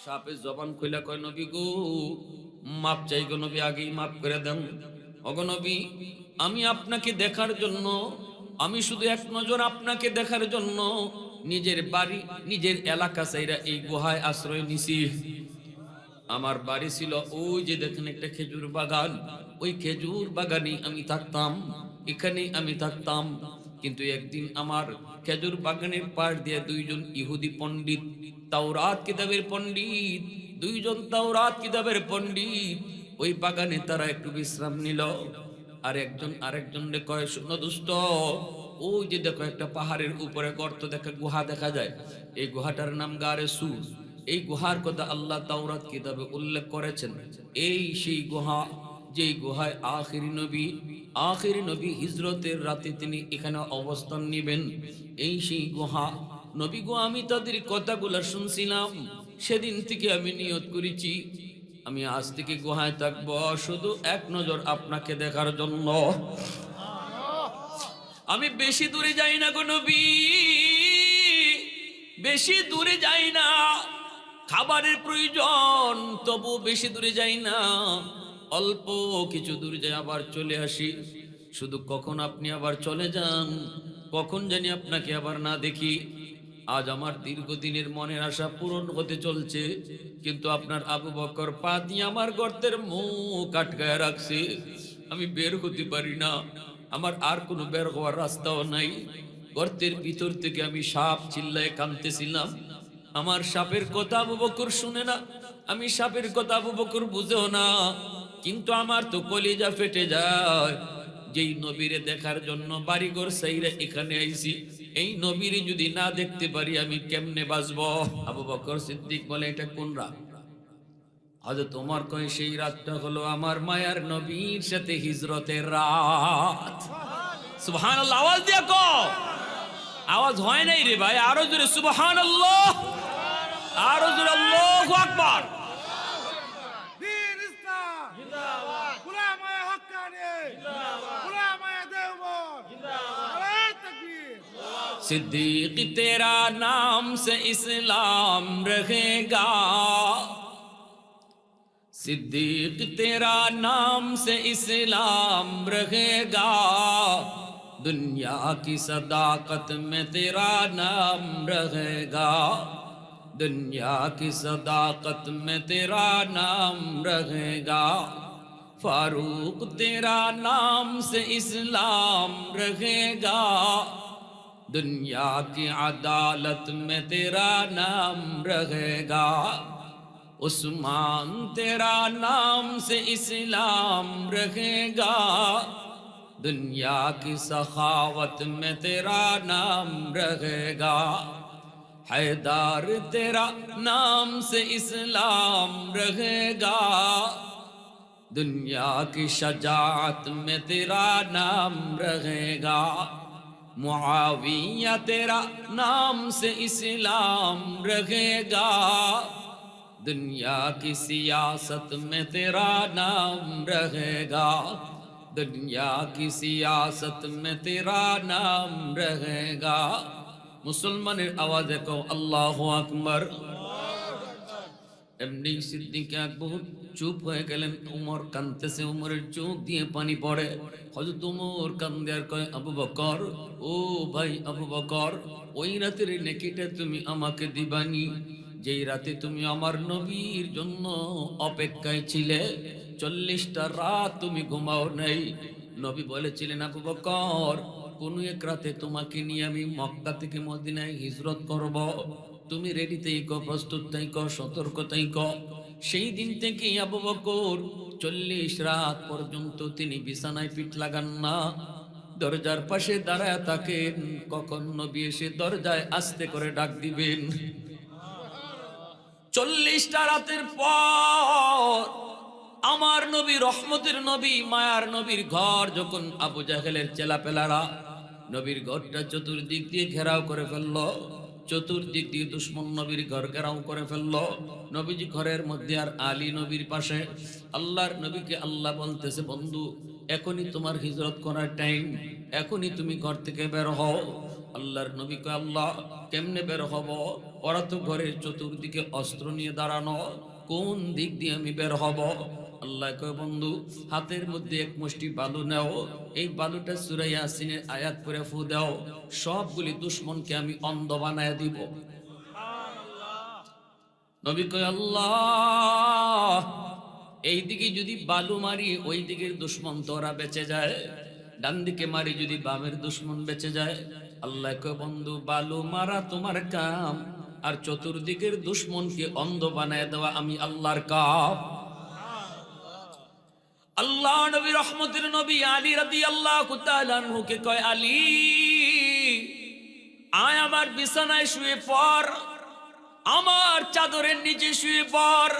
সাপে জবান খুলে কয়, নবী গো মাপ চাই গো নবী, আগেই মাপ করে দেন। ওগো নবী, আমি আপনাকে দেখার জন্য, আমি শুধু এক নজর আপনাকে দেখার জন্য নিজের বাড়ি নিজের এলাকা চাইরা এই গুহায় আশ্রয় নিছি। আমার বাড়ি ছিল ওই যে দেখেন একটা খেজুর বাগান, ওই খেজুর বাগানে আমি থাকতাম, এখানেই আমি থাকতাম। কিন্তু একদিন আমার খেজুর বাগানের পাশ দিয়ে দুইজন ইহুদি পণ্ডিত, তাওরাত কিতাবের পণ্ডিত, দুইজন তাওরাত কিতাবের পণ্ডিত, ওই বাগানে তারা একটু বিশ্রাম নিল। আর একজন আরেকজনকে কয়, শোনো দোস্ত, ওই যে দেখো একটা পাহাড়ের উপরে গর্ত দেখা, গুহা দেখা যায়, এই গুহাটার নাম গারে সুর। এই গুহার কথা আল্লাহ তাওরাত কিতাবে উল্লেখ করেছেন। এই সেই গুহা, যেই গুহায় আখিরি নবী হিজরতের রাতে তিনি এখানে অবস্থান নেবেন। এই সেই গুহা। নবী গো, আমি তাদের কথাগুলো শুনছিলাম, সেদিন থেকে আমি নিয়ত করেছি আমি আজ থেকে গুহায় থাকবো শুধু এক নজর আপনাকে দেখার জন্য। আমি বেশি দূরে যাই না গো নবী, বেশি দূরে যাই না। খাবারের প্রয়োজন, তবু বেশি দূরে যাই না, অল্প কিছু দূরে যাই আবার চলে আসি। শুধু কখন আপনি আবার চলে যান, কখন জানি আপনাকে আবার না দেখি। আজ আমার দীর্ঘদিনের মনের আশা পূরণ হতে চলছে, কিন্তু আপনার আবু বকর পা দিয়ে আমার গর্তের মুখ আটকায় রাখছে, আমি বের হতে পারি না। আমার আর কোনো বের হওয়ার রাস্তাও নাই। গর্তের ভিতর থেকে আমি সাপ চিল্লায় কাঁদতেছিলাম। আমার সাপের কথা আবু বকর শুনে না, আমি সাপের কথা আবু বকর বুঝেও না, কিন্তু আমার তো কলিজা ফেটে যায়। যেই নবীরে দেখার জন্য বাড়িঘর সাইরা এখানে আইছি, এই নবীরে যদি না দেখতে পারি আমি কেমনে বাঁচবো? আবু বকর সিদ্দিক বলে, এটা কোন রাত? হযরত ওমর কয়, সেই রাতটা হলো আমার মায়ার নবীর সাথে হিজরতের রাত। সুবহানাল্লাহ, আওয়াজ দিয়া কও। আওয়াজ হয় নাই রে ভাই, আরো জোরে সুবহানাল্লাহ, আরো জোরে আল্লাহু আকবার। দীন ইসলাম জিন্দাবাদ, উলামায়ে হক্কানি জিন্দাবাদ, উলামায়ে দেওবন্দ জিন্দাবাদ, নারে তাকবীর। सिद्दीक तेरा नाम से इस्लाम रहेगा, सिद्दीक तेरा नाम से इस्लाम रहेगा, दुनिया की सदाकत में तेरा नाम रहेगा, दुनिया की सदाकत में तेरा नाम रहेगा, फारूक तेरा नाम से इस्लाम रहेगा, दुनिया की अदालत में तेरा नाम रहेगा, उस्मान तेरा नाम से इस्लाम रहेगा, दुनिया की सखावत में तेरा नाम रहेगा, हैदर तेरा नाम से इस्लाम रहेगा, दुनिया की शजाअत में तेरा नाम रहेगा, मुआविया तेरा नाम से इस्लाम रहेगा, दुनिया की सियासत में तेरा नाम रहेगा, दुनिया की सियासत में तेरा नाम रहेगा। मुसलमाনের আওয়াজে কও আল্লাহু আকবার। এমনি সিদ্দিক আকবর চুপ হয়ে গেলেন। উমর কাঁদতেছে, উমরের চোখ দিয়ে পানি পড়ে। হযরত উমর কান্দে আর কয়, আবু বকর, ও ভাই আবু বকর, ওই রাতের নেকিটা তুমি আমাকে দিবানি, যেই রাতে তুমি আমার নবীর জন্য অপেক্ষায় ছিলে। 40টা রাত তুমি ঘুমাও নাই। নবী বলেছিলেন, আবু বকর, কোন এক রাতে তোমাকে নিয়ে আমি মক্কা থেকে মদিনায় হিজরত করব, তুমি রেডি থেইকো, প্রস্তুত থেইকো, সতর্ক থেইকো। সেই দিন থেকে আবু বকর 40 রাত পর্যন্ত তিনি বিছানায় পিঠ লাগান না, দরজার পাশে দাঁড়ায় থাকেন, কখন নবী এসে দরজায় আস্তে করে ডাক দিবেন। 40টা রাতের পর আমার নবী, রহমতের নবী, মায়ার নবীর ঘর যখন আবু জাহেলের চেলাপেলারা নবীর ঘরটা চতুর্দিক দিয়ে ঘেরাও করে ফেললো, চতুর্দিক দিয়ে দুশ্মন নবীর ঘর ঘেরাও করে ফেললো। নবীজি ঘরের মধ্যে আর আলী নবীর পাশে। আল্লাহর নবীকে আল্লাহ বলতেছে, বন্ধু, এখনই তোমার হিজরত করার টাইম, এখনই তুমি ঘর থেকে বের হও। আল্লাহর নবী কয় আল্লাহ কেমনে বের হব, ওরা তো ঘরের চতুর্দিকে অস্ত্র নিয়ে দাঁড়ানো, কোন দিক দিয়ে আমি বের হব? আল্লাহ কয় বন্ধু হাতের মধ্যে এক মুষ্টি বালু নাও, এই বালুটা সূরা ইয়াসিনের আয়াত পড়ে ফু দাও, সবগুলি দুশমনকে আমি অন্ধ বানায় দিব। নবী কয় আল্লাহ এই দিকে যদি বালু মারি ওই দিকের দুশমন তো ওরা বেঁচে যায়, ডান দিকে মারি যদি বামের দুশমন বেঁচে যায়। আল্লাহ কয় বন্ধু বালু মারা তোমার কাম, আর চতুর্দিকের দুশমনকে অন্ধ বানায় দেওয়া আমি আল্লাহর কাম। আল্লাহ নবী রহমতের নবী আলী রাদিয়াল্লাহু তাআলা আনহুকে কয় আলী আয় আমার বিছানায় শুয়ে পড়, আমার চাদরের নিচে শুয়ে পড়,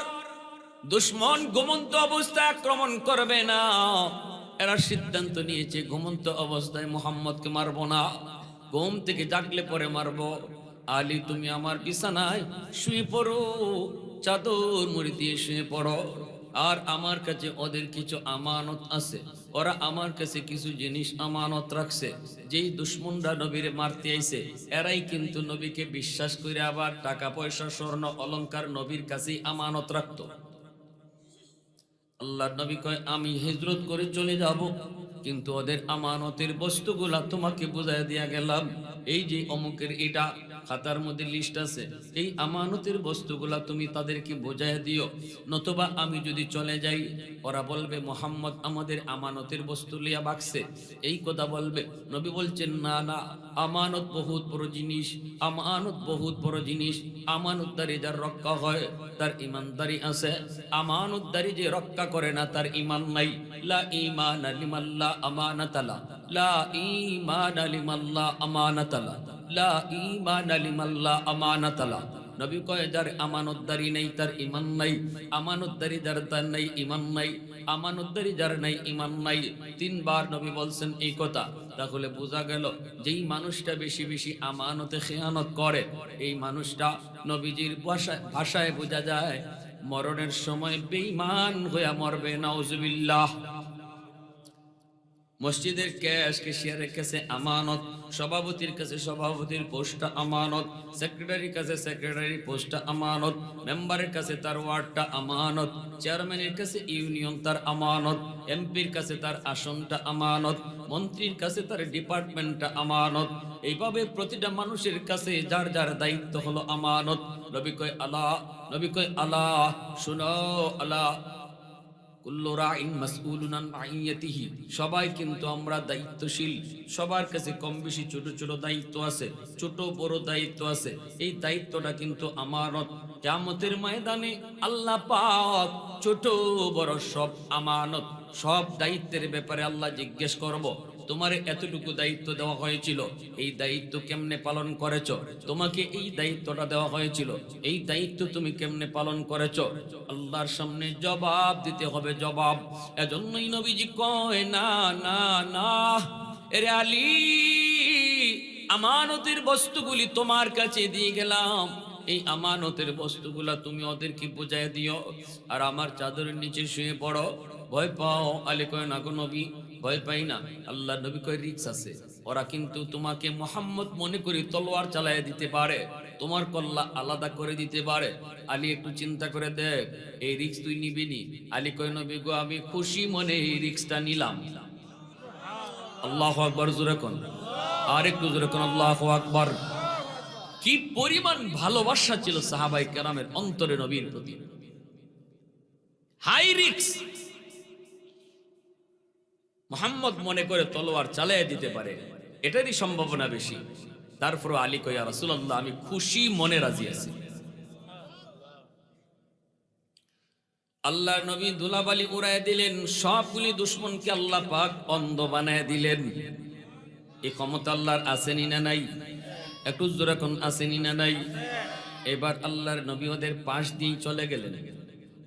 দুশমন ঘুমন্ত অবস্থায় আক্রমণ করবে না, এরা সিদ্ধান্ত নিয়েছে ঘুমন্ত অবস্থায় মুহাম্মদকে মারবো না, ঘুম থেকে জাগলে পরে মারবো। আলী তুমি আমার বিছানায় শুয়ে পড়ো, চাদর মুড়ি দিয়ে শুয়ে পড়ো, আর আমার কাছে ওদের কিছু আমানত আছে, ওরা আমার কাছে কিছু জিনিস আমানত রাখছে, যেই দুশমনরা নবীরে মারতে আইছে এরাই কিন্তু নবীকে বিশ্বাস করে আবার টাকা পয়সা স্বর্ণ অলংকার নবীর কাছেই আমানত রাখতো। আল্লাহর নবী কয় আমি হিজরত করে চলে যাব, কিন্তু ওদের আমানতের বস্তুগুলা তোমাকে বুঝাই দিয়া গেলাম, এই যে অমুকের এটা খাতার মধ্যে লিস্ট আছে, এই আমানতের বস্তুগুলা তুমি তাদেরকে বোঝাই দিও, নতুবা আমি যদি চলে যাই ওরা বলবে মুহাম্মদ আমাদের আমানতের বস্তু লিয়া বাকছে, এই কথা বলবে। নবী বলছেন না না, আমানত বহুত বড় জিনিস, আমানত বহুত বড় জিনিস, আমানতদারি যার রক্ষা হয় তার ইমানদারি আছে, আমানতদারি যে রক্ষা করে না তার ইমান নাই। লা ঈমানা লিমান লা আমানাতালা, লা ঈমানা লিমান লা আমানাতালা, লা ঈমানা লিমান লা আমানাতালা। নবী কয় যার আমানতদারি নাই তার ইমান নাই, আমানতদারি যার তার নাই ইমান নাই, আমানতদারি যার নাই ইমান নাই। তিনবার নবী বলছেন এই কথা। তাহলে বোঝা গেল যেই মানুষটা বেশি বেশি আমানতে খেয়ানত করে এই মানুষটা নবীজির ভাষায় বোঝা যায় মরণের সময় বেঈমান হয়ে মরবে, নাউজুবিল্লাহ। মসজিদের ক্যাশিয়ারের কাছে আমানত, সভাপতির কাছে সভাপতির পোস্টটা আমানত, সেক্রেটারির কাছে সেক্রেটারি পোস্টটা আমানত, মেম্বারের কাছে তার ওয়ার্ডটা আমানত, চেয়ারম্যানের কাছে ইউনিয়ন তার আমানত, এমপির কাছে তার আসনটা আমানত, মন্ত্রীর কাছে তার ডিপার্টমেন্টটা আমানত। এইভাবে প্রতিটা মানুষের কাছে যার যার দায়িত্ব হলো আমানত। নবী কয় আলা, নবী কয় আলা শুনো আলা কুল্লু রাইন মাসউলুন আন রাইয়াতিহি, সবাই কিন্তু আমরা দায়িত্বশীল, সবার কাছে কম বেশি ছোট ছোট দায়িত্ব আছে, ছোট বড় দায়িত্ব আছে, এই দায়িত্বটা কিন্তু আমানত। কিয়ামতের ময়দানে আল্লাহ পাক ছোট বড় সব আমানত, সব দায়িত্বের ব্যাপারে আল্লাহ জিজ্ঞেস করব তোমার এতটুকু দায়িত্ব দেওয়া হয়েছিল, এই দায়িত্ব কেমনে পালন করেছো? তোমাকে এই দায়িত্বটা দেওয়া হয়েছিল, এই দায়িত্ব তুমি কেমনে পালন করেছো? আল্লাহর সামনে জবাব দিতে হবে, জবাব। এজন্যই নবীজি কয় না না না এরে আলী, আমানতের বস্তুগুলি তোমার কাছে দিয়ে গেলাম, এই আমানতের বস্তুগুলা তুমি ওদেরকে বুঝাই দিও, আর আমার চাদরের নিচে শুয়ে পড়ো। ভয় পাও? আলী কয় না গো নবী, ভয় পাই না। আল্লাহ নবী কয় রিক্স আছে, ওরা কিন্তু তোমাকে মুহাম্মদ মনে করে তলোয়ার চালায় দিতে পারে, তোমার কল্লা আলাদা করে দিতে পারে। আলী একটু চিন্তা করে দেখ, এই রিক্স তুই নিবি নি? আলী কয় নবী গো আমি খুশি মনে এই রিক্সটা নিলাম। আল্লাহু আকবার, জোরে কোন, আর একটু জোরে কোন আল্লাহু আকবার। কি পরিমাণ ভালোবাসা ছিল সাহাবায়ে কেরামের অন্তরে নবীর প্রতি। হাই রিক্স, মুহাম্মদ মনে করে তলোয়ার চালিয়ে দিতে পারে, এটারই সম্ভাবনা বেশি। তারপর আলী কয় ইয়া রাসূলুল্লাহ আমি খুশি মনে রাজি আছি। আল্লাহর নবী ধুলাবালি উড়ায় দিলেন, সবগুলি দুশমনকে আল্লাহ পাক অন্ধ বানায় দিলেন। এই ক্ষমতা আল্লাহর আসেনি না নাই? একটু জোরে কোন আসেনি না নাই? এবার আল্লাহর নবী ওদের পাশ দিয়ে চলে গেলেন,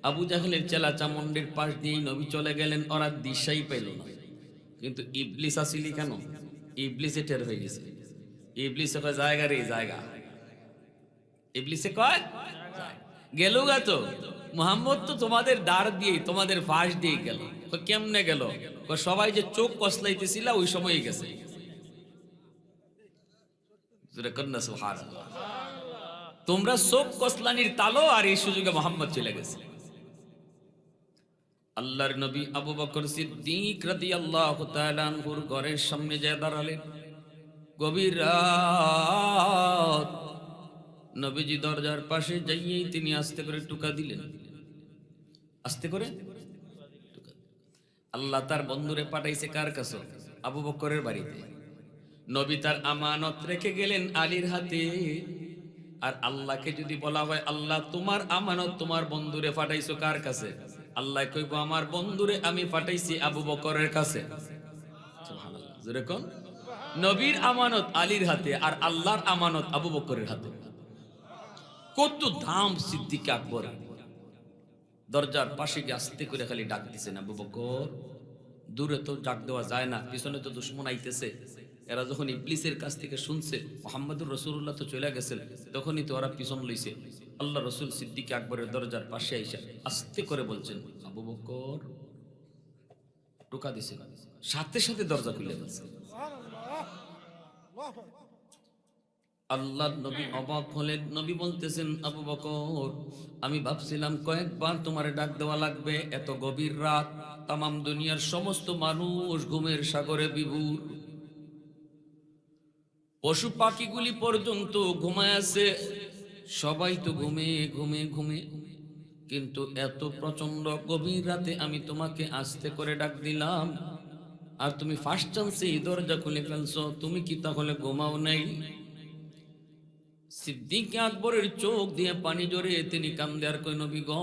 আবু জাহেলের চেলা চামুন্ডির পাশ দিয়ে নবী চলে গেলেন, ওরা দিশাই পেল না। কিন্তু ইবলিস আসিলি কেন? ইবলিসে টের হয়ে গেছে। ইবলিসে কয় জায়গা রে জায়গা, ইবলিসে কয় গেল গা, তো মুহাম্মদ তো তোমাদের দাঁড় দিয়ে তোমাদের ফাঁস দিয়ে গেল। কেমনে গেল? সবাই যে চোখ কসলাইতেছিল ওই সময়ই গেছে। যেটা কন্যা সুবহানাল্লাহ। তোমরা সব কসলানির তালো আর এই সুযোগে মোহাম্মদ চলে গেছে। আল্লাহর নবী আবু বকর সিদ্দিক রাদিয়াল্লাহু তাআলা আনহুর ঘরের সামনে যায় দাঁড়ালেন। গভীর রাত, নবীজি দরজার পাশে যাইয়েই তিনি আস্তে করে টুকা দিলেন। আস্তে করে টুকা। আল্লাহ তার বন্ধুরে পাঠাইছে কার কাছে? আবু বকরের বাড়িতে। নবী তার আমানত রেখে গেলেন আলীর হাতে। আর আল্লাহকে যদি বলা হয় আল্লাহ তোমার আমানত তোমার বন্ধুরে পাঠাইছো কার কাছে? আল্লাহ কইব আমার বন্ধুরে আমি পাঠাইছি আবু বকরের কাছে। সুবহানাল্লাহ। যেরকম নবীর আমানত আলীর হাতে আর আল্লাহর আমানত আবু বকরের হাতে। কত দাম সিদ্দিক আকবর। দরজার পাশে গিয়ে আস্তে করে খালি ডাক দিছেন, আবু বকর। দূরে তো ডাক দেওয়া যায় না, পিছনে তো দুশমন আইতেছে। এরা যখন ইবলিসের কাছ থেকে শুনছে মুহাম্মদুর রাসূলুল্লাহ তো চলে গেছেন, তখনই তো ওরা পিছন লইছে। আল্লাহ রসুল সিদ্দিক আকবরের দরজার পাশে আইসা আস্তে করে বলছেন, আবু বকর। টোকা দিছে, সাথে সাথে দরজা খুলে গেছে। আল্লাহর নবী অবাক হলেন। নবী বলতেছেন, আবু বকর আমি ভাবছিলাম কয়েকবার তোমারে ডাক দেওয়া লাগবে, এত গভীর রাত, তামাম দুনিয়ার সমস্ত মানুষ ঘুমের সাগরে বিভোর, পশু পাখিগুলি পর্যন্ত ঘুমায় আছে, সবাই তো ঘুমে ঘুমে ঘুমে, কিন্তু এত প্রচন্ড গভীর রাতে আমি তোমাকে আস্তে করে ডাক দিলাম আর তুমি ফার্স্ট চান্সে দরজা খুলে ফেলছো, তুমি কি তাহলে ঘুমাও নাই? সিদ্দিক আকবরের চোখ দিয়ে পানি জড়ে তিনি কান্দে আর কই, নবী গো,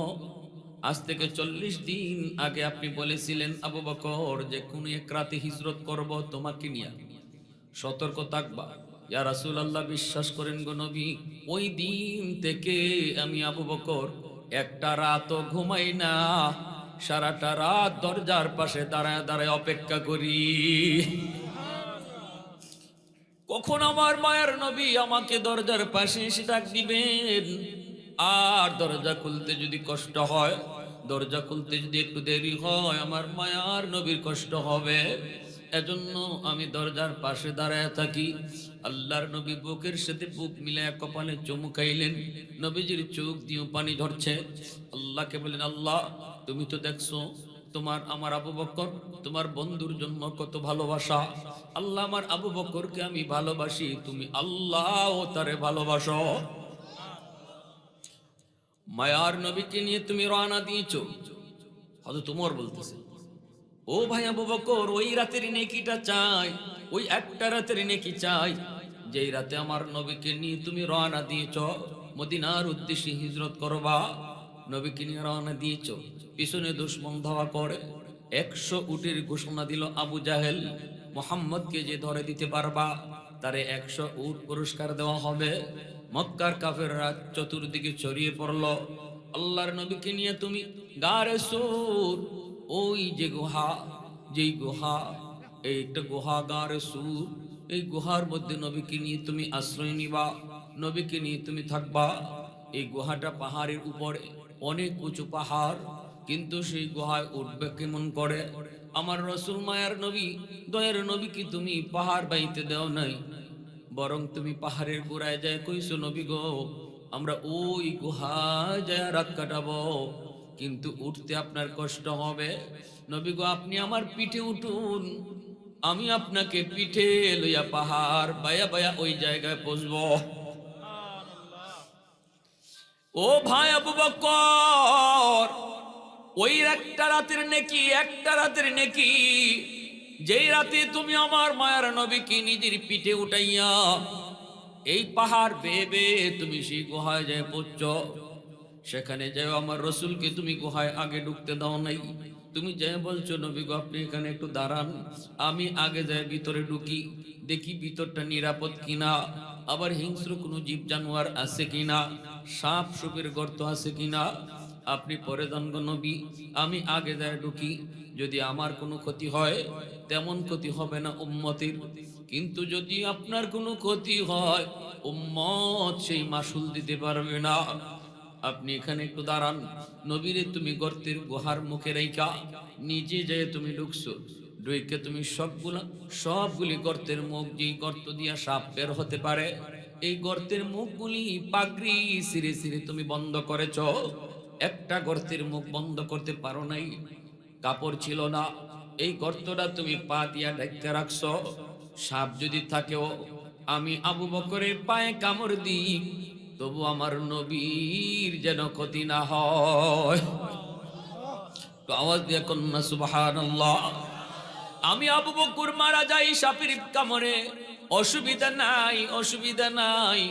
আজ থেকে 40 দিন আগে আপনি বলেছিলেন আবু বকর যে কোন এক রাতে হিজরত করব তোমাকে নিয়ে, সতর্ক থাকবা। ইয়া রাসূলুল্লাহ বিশ্বাস করেন গো নবী, ওই দিন থেকে আমি আবু বকর একটা রাতও ঘুমাই না, সারাটা রাত দরজার পাশে দাঁড়ায় দাঁড়ায় অপেক্ষা করি কখন আমার মায়ের নবী আমাকে দরজার পাশে এসে ডাক দিবেন। আর দরজা খুলতে যদি কষ্ট হয়, দরজা খুলতে যদি একটু দেরি হয়, আমার মায়ার নবীর কষ্ট হবে। এজন্য আমি দরজার পাশে দাঁড়ায় থাকি। আল্লাহর নবী বুকের সাথে বুক মিলায় কপালে চুমু খাইলেন। নবীজির চোখ দিয়ে পানি ঝরছে। আল্লাহকে বলেন, আল্লাহ তুমি তো দেখছো তোমার আমার আবু বকর তোমার বন্ধুর জন্য কত ভালোবাসা। আল্লাহ আমার আবু বকরকে আমি ভালোবাসি, তুমি আল্লাহ তারে ভালোবাসো। মায়ার নবীকে নিয়ে তুমি রওনা দিয়েছো। হযরত ওমর বলতেছে, ও ভাই আবু বকর, ওই রাতের নেকিটা চাই, ওই একটা রাতের নেকি চাই যেই রাতে আমার নবীকে নিয়ে তুমি রওনা দিয়েছো, মদিনার উদ্দেশ্যে হিজরত করবা। নবীকে নিয়ে রওনা দিয়েছো, পিছনে দুশমন ধাওয়া করে 100 উটের ঘোষণা দিল আবু জাহেল, মুহাম্মদকে যে ধরে দিতে পারবা তারে 100 উট পুরস্কার দেওয়া হবে। মক্কার কাফেররা চতুর্দিকে ছড়িয়ে পড়ল। আল্লাহর নবীকে নিয়ে তুমি গারে সুর, ওই যে গুহা, যেই গুহা, এই একটা গুহা গারে সুর, এই গুহার মধ্যে নবীকে নিয়ে তুমি আশ্রয় নিবা, নবীকে নিয়ে তুমি থাকবা। এই গুহাটা পাহাড়ের উপরে, অনেক উঁচু পাহাড়, কিন্তু সেই গুহায় উঠবে কেমন করে? আমার রসুল মায়ার নবী দয়ের নবী কি তুমি পাহাড় বাইতে দেও নাই, বরং তুমি পাহাড়ের গোড়ায় যায় কইছো, নবী গো আমরা ওই গুহায় যায় রাত কাটাবো, কিন্তু উঠতে আপনার কষ্ট হবে। নবী গো আপনি আমার পিঠে উঠুন, আমি আপনাকে পিঠে লইয়া পাহাড় বায়া বায়া ওই জায়গায় পৌঁছবো। ও ভাই আবু বকর, ওই একটা রাতের নেকি, একটা রাতের নেকি, যেই রাতে তুমি আমার মায়ের নবীকে নিজের পিঠে উঠাইয়া এই পাহাড় বেয়ে বেয়ে তুমি সেই গুহায় যায় পৌঁছ, সেখানে যাও আমার রসুলকে তুমি গুহায় আগে ঢুকতে দাও নাই। তুমি যাই বলছো, নবী গো আপনি এখানে একটু দাঁড়ান, আমি আগে যাই ভিতরে ঢুকি, দেখি ভিতরটা নিরাপদ কিনা, আবার হিংস্র কোনো জীব জানোয়ার আছে কিনা, সাপ সুপের গর্ত আছে কিনা। আপনি পরে যান গো নবী, আমি আগে যাই ঢুকি, যদি আমার কোনো ক্ষতি হয় তেমন ক্ষতি হবে না উম্মতের, কিন্তু যদি আপনার কোনো ক্ষতি হয় উম্মত সেই মাসুল দিতে পারবে না। আপনি এখানে একটু দাঁড়ান। নবীরে তুমি গর্তের গুহার মুখে রাইখা নিজে যেয়ে তুমি ঢুকছো, ঢুকে তুমি সবগুলি গর্তের মুখ, যেই গর্ত দিয়া সাপ বের হতে পারে এই গর্তের মুখগুলি পাগড়ি সিরে সিরে তুমি বন্ধ করেছ, একটা গর্তের মুখ বন্ধ করতে পারো নাই, কাপড় ছিল না, এই গর্তটা তুমি পা দিয়া ঢেকে রাখছো। সাপ যদি থাকেও আমি আবু বকরের পায়ে কামড় দিই, তবু আমার নবীর যেন ক্ষতি না হয়। তো আওয়াজ দিয়ে কন্যা সুবহানাল্লাহ। আমি আবু বকর মারা যাই সাপের কামড়ে, অসুবিধা নাই, অসুবিধা নাই,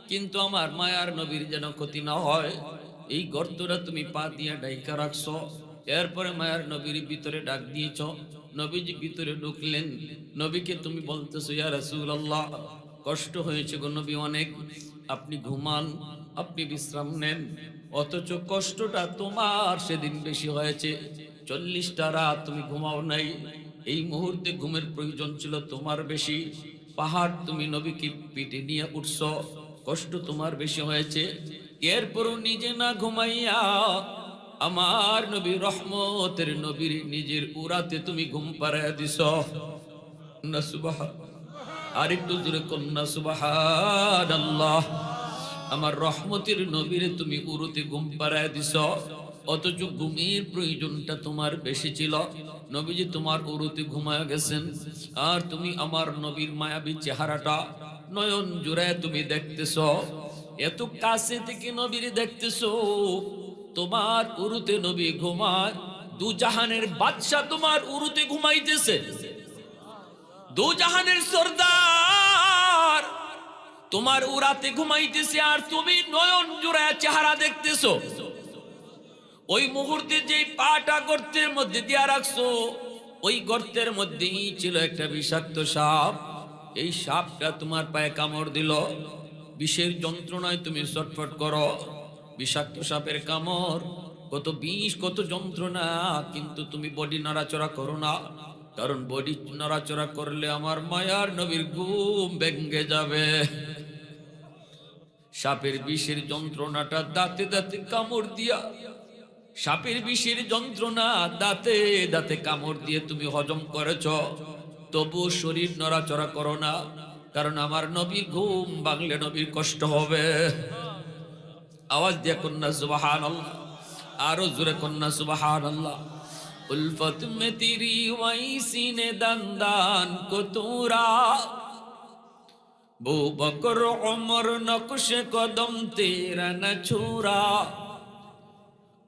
কিন্তু আমার মায়ার নবীর যেন ক্ষতি না হয়। এই গর্তটা তুমি পা দিয়ে ডাইকা রাখছো। এরপরে মায়ার নবীর ভিতরে ডাক দিয়েছ, নবীজি ভিতরে ঢুকলেন। নবীকে তুমি বলতেছো, ইয়া রাসূলুল্লাহ, কষ্ট হয়েছে গো নবী অনেক, আপনি ঘুমান, আপনি বিশ্রাম নেন। অথচ কষ্টটা তোমার সেদিন বেশি হয়েছে, 40টা রাত তুমি ঘুমাও নাই, এই মুহূর্তে ঘুমের প্রয়োজন ছিল তোমার বেশি। পাহাড় তুমি নবীকে পিঠে নিয়ে উঠছো, কষ্ট তোমার বেশি হয়েছে। এরপরও নিজে না ঘুমাইয়া আমার নবী রহমতের নবীর নিজের উরাতে তুমি ঘুম পাড়াইয়া দিছ না সুবহান। আর একটু জোরে কন্যা সুবহানাল্লাহ। আমার রহমতের নবীরে তুমি উরুতে ঘুম পাড়াইয়া দিছ, অথচ ঘুমের প্রয়োজনটা তোমার বেশি ছিল। নবীজি তোমার উরুতে ঘুমায়া গেছেন, আর তুমি আমার নবীর মায়াবী চেহারাটা নয়ন জোড়ায় তুমি দেখতেছ, এত কাছে থেকে নবীর দেখতেছো। তোমার উরুতে নবী ঘুমায়, দু জাহানের বাদশা তোমার উরুতে ঘুমাইতেছে, দু জাহানের সরদার তোমার উরাতে ঘুমাইতেছে, আর তুমি নয়ন জোড়ায় চেহারা দেখতেছো। ওই মুহূর্তে যে পাটা গর্তের মধ্যে দিয়া রাখছো, ওই গর্তের মধ্যেই ছিল একটা বিষাক্ত সাপ। এই সাপটা তোমার পায়ে কামড় দিল, বিষের যন্ত্রণায় তুমি ছটফট করো। বিষাক্ত সাপের কামড়, কত বিষ, কত যন্ত্রণা, কিন্তু তুমি বডি নড়াচড়া করো না, কারণ বডি নড়াচড়া করলে আমার মায়ার নবীর ঘুম ভেঙে যাবে। সাপের বিষের যন্ত্রণাটা দাঁতে দাঁতে কামড় দিয়া, সাপের বিষের যন্ত্রণা দাঁতে দাঁতে কামড় দিয়ে তুমি হজম করেছ, তবু শরীর নড়াচড়া করো না, কারণ আমার নবীর ঘুম ভাঙলে নবীর কষ্ট হবে। আওয়াজ দিয়ে কন্যা সুবহানাল্লাহ, আরো জোরে কন্যা সুবহানাল্লাহ। উলফত মে তেরি ওয়াইসি নে দন্দান কো তোরা, বু বকর উমর নকশ কদম তেরা ন ছুরা।